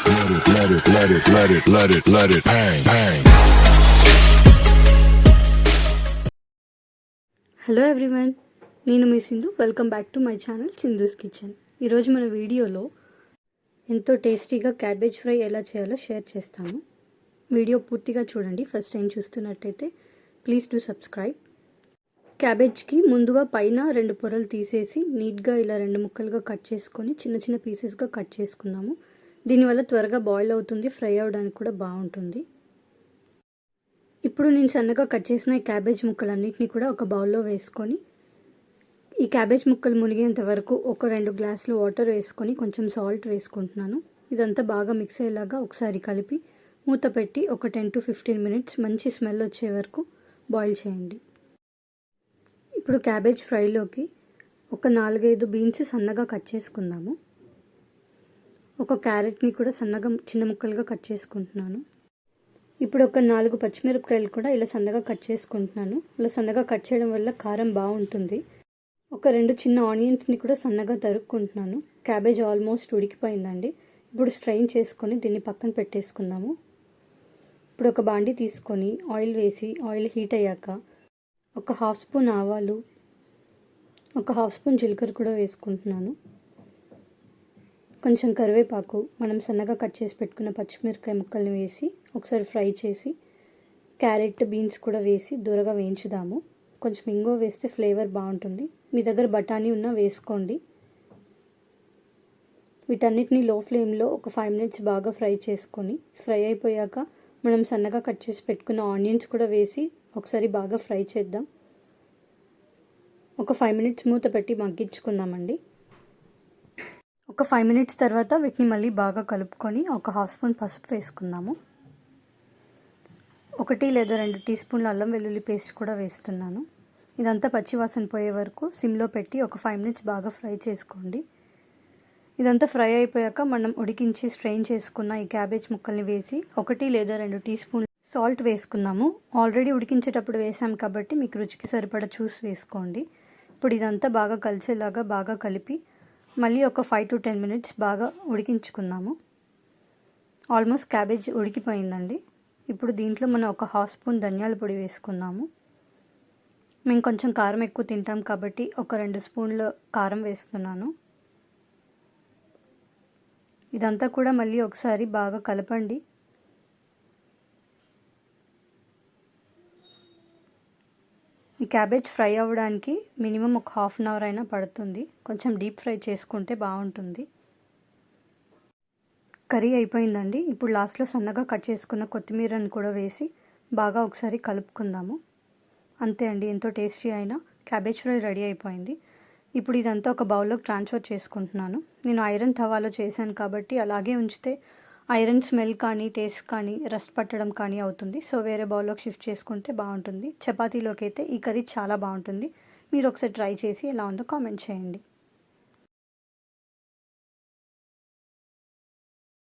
let it bang, bang. Hello everyone, నేను మీ Sindhu. Welcome back to my channel Sindhu's kitchen. ఈరోజు మన వీడియోలో ఎంతో టేస్టీగా క్యాబేజ్ ఫ్రై ఎలా చేయాలో షేర్ చేస్తాను. వీడియో పూర్తిగా చూడండి. ఫస్ట్ టైం చూస్తున్నట్టయితే ప్లీజ్ డూ సబ్స్క్రైబ్. క్యాబేజ్కి ముందుగా పైన 2 పొరలు తీసేసి నీట్గా ఇలా 2 ముక్కలుగా కట్ చేసుకొని చిన్న చిన్న పీసెస్గా కట్ చేసుకుందాము. దీనివల్ల త్వరగా బాయిల్ అవుతుంది, ఫ్రై అవ్వడానికి కూడా బాగుంటుంది. ఇప్పుడు నేను సన్నగా కట్ చేసిన ఈ క్యాబేజ్ ముక్కలన్నింటినీ కూడా ఒక బౌల్లో వేసుకొని ఈ క్యాబేజ్ ముక్కలు మునిగేంత వరకు ఒక 2 గ్లాసులు వాటర్ వేసుకొని కొంచెం సాల్ట్ వేసుకుంటున్నాను. ఇదంతా బాగా మిక్స్ అయ్యేలాగా ఒకసారి కలిపి మూత పెట్టి ఒక 10 to 15 మినిట్స్ మంచి స్మెల్ వచ్చే వరకు బాయిల్ చేయండి. ఇప్పుడు క్యాబేజ్ ఫ్రైలోకి ఒక 4-5 బీన్స్ సన్నగా కట్ చేసుకుందాము. ఒక క్యారెట్ని కూడా సన్నగా చిన్న ముక్కలుగా కట్ చేసుకుంటున్నాను. ఇప్పుడు ఒక 4 పచ్చిమిరపకాయలు కూడా ఇలా సన్నగా కట్ చేసుకుంటున్నాను. ఇలా సన్నగా కట్ చేయడం వల్ల కారం బాగుంటుంది. ఒక 2 చిన్న ఆనియన్స్ని కూడా సన్నగా తరుక్కుంటున్నాను. క్యాబేజ్ ఆల్మోస్ట్ ఉడికిపోయిందండి. ఇప్పుడు స్ట్రెయిన్ చేసుకొని దీన్ని పక్కన పెట్టేసుకుందాము. ఇప్పుడు ఒక బాండి తీసుకొని ఆయిల్ వేసి ఆయిల్ హీట్ అయ్యాక ఒక 1/2 స్పూన్ ఆవాలు, ఒక 1/2 స్పూన్ జీలకర్ర కూడా వేసుకుంటున్నాను. కొంచెం కరివేపాకు, మనం సన్నగా కట్ చేసి పెట్టుకున్న పచ్చిమిరపకాయ ముక్కల్ని వేసి ఒకసారి ఫ్రై చేసి క్యారెట్, బీన్స్ కూడా వేసి దూరగా వేయించుదాము. కొంచెం ఇంగువ వేస్తే ఫ్లేవర్ బాగుంటుంది. మీ దగ్గర బఠానీ ఉన్నా వేసుకోండి. వీటన్నిటిని లో ఫ్లేమ్లో ఒక 5 మినిట్స్ బాగా ఫ్రై చేసుకొని ఫ్రై అయిపోయాక మనం సన్నగా కట్ చేసి పెట్టుకున్న ఆనియన్స్ కూడా వేసి ఒకసారి బాగా ఫ్రై చేద్దాం. ఒక 5 మినిట్స్ మూత పెట్టి మగ్గించుకుందామండి. ఒక 5 మినిట్స్ తర్వాత వీటిని మళ్ళీ బాగా కలుపుకొని ఒక 1/2 స్పూన్ పసుపు వేసుకుందాము. 1 లేదా 2 టీ స్పూన్ల అల్లం వెల్లుల్లి పేస్ట్ కూడా వేస్తున్నాను. ఇదంతా పచ్చివాసన పోయే వరకు సిమ్లో పెట్టి ఒక 5 మినిట్స్ బాగా ఫ్రై చేసుకోండి. ఇదంతా ఫ్రై అయిపోయాక మనం ఉడికించి స్ట్రెయిన్ చేసుకున్న ఈ క్యాబేజ్ ముక్కల్ని వేసి 1 లేదా 2 టీ స్పూన్లు సాల్ట్ వేసుకుందాము. ఆల్రెడీ ఉడికించేటప్పుడు వేసాం కాబట్టి మీకు రుచికి సరిపడా చూసి వేసుకోండి. ఇప్పుడు ఇదంతా బాగా కలిసేలాగా బాగా కలిపి మళ్ళీ ఒక 5 to 10 మినిట్స్ బాగా ఉడికించుకుందాము. ఆల్మోస్ట్ క్యాబేజ్ ఉడికిపోయిందండి. ఇప్పుడు దీంట్లో మనం ఒక 1/2 స్పూన్ ధనియాల పొడి వేసుకుందాము. మేము కొంచెం కారం ఎక్కువ తింటాం కాబట్టి ఒక 2 స్పూన్ల కారం వేస్తున్నాను. ఇదంతా కూడా మళ్ళీ ఒకసారి బాగా కలపండి. ఈ క్యాబేజ్ ఫ్రై అవ్వడానికి మినిమం ఒక 1/2 అవర్ అయినా పడుతుంది. కొంచెం డీప్ ఫ్రై చేసుకుంటే బాగుంటుంది. కర్రీ అయిపోయిందండి. ఇప్పుడు లాస్ట్లో సన్నగా కట్ చేసుకున్న కొత్తిమీరని కూడా వేసి బాగా ఒకసారి కలుపుకుందాము. అంతే అండి, ఎంతో టేస్టీ అయిన క్యాబేజ్ ఫ్రై రెడీ అయిపోయింది. ఇప్పుడు ఇదంతా ఒక బౌల్లోకి ట్రాన్స్ఫర్ చేసుకుంటున్నాను. నేను ఐరన్ తవాలో చేశాను కాబట్టి అలాగే ఉంచితే ఐరన్ స్మెల్ కానీ టేస్ట్ కానీ రస్ట్ పట్టడం కానీ అవుతుంది. సో వేరే బౌల్లోకి షిఫ్ట్ చేసుకుంటే బాగుంటుంది. చపాతీలోకి అయితే ఈ కర్రీ చాలా బాగుంటుంది. మీరు ఒకసారి ట్రై చేసి ఎలా ఉందో కామెంట్ చేయండి.